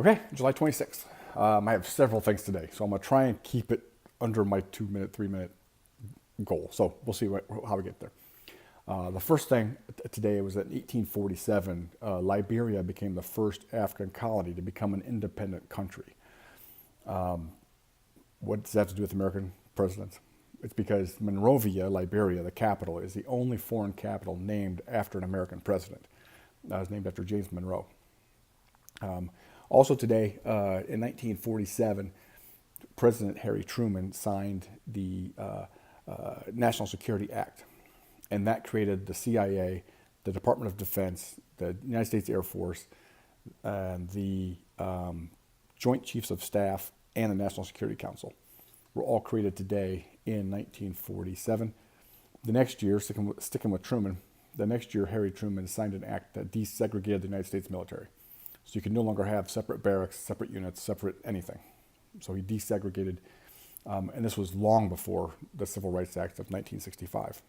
Okay, July 26th. I have several things today, so I'm going to try and keep it under my 2-minute, 3-minute goal. So we'll see how we get there. The first thing today was that in 1847, Liberia became the first African colony to become an independent country. What does that have to do with American presidents? It's because Monrovia, Liberia, the capital, is the only foreign capital named after an American president. It was named after James Monroe. Also today, in 1947, President Harry Truman signed the National Security Act, and that created the CIA, the Department of Defense, the United States Air Force, the Joint Chiefs of Staff, and the National Security Council were all created today in 1947. The next year, sticking with Truman, the next year Harry Truman signed an act that desegregated the United States military. So you can no longer have separate barracks, separate units, separate anything. So he desegregated, and this was long before the Civil Rights Act of 1965.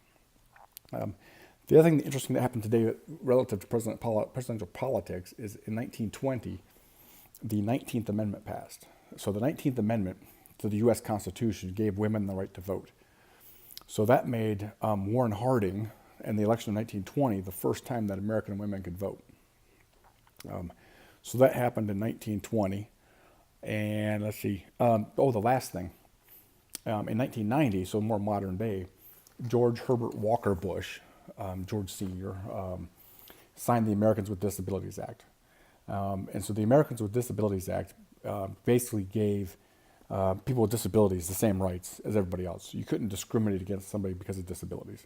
The other thing interesting that happened today relative to presidential politics is in 1920, the 19th Amendment passed. So the 19th Amendment to the U.S. Constitution gave women the right to vote. So that made Warren Harding and the election of 1920 the first time that American women could vote. So that happened in 1920. And let's see, the last thing. In 1990, so more modern day, George Herbert Walker Bush, George Sr., signed the Americans with Disabilities Act. And so the Americans with Disabilities Act basically gave people with disabilities the same rights as everybody else. You couldn't discriminate against somebody because of disabilities.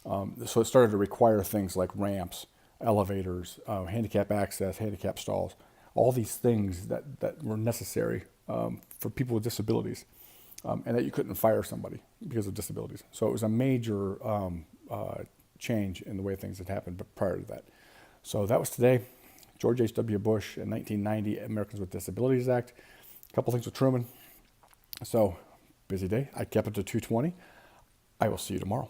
So it started to require things like ramps, elevators, handicap access, handicap stalls, all these things that were necessary for people with disabilities, and that you couldn't fire somebody because of disabilities. So it was a major change in the way things had happened prior to that. So that was today. George H.W. Bush in 1990, Americans with Disabilities Act. A couple things with Truman. So busy day. I kept it to 2:20. I will see you tomorrow.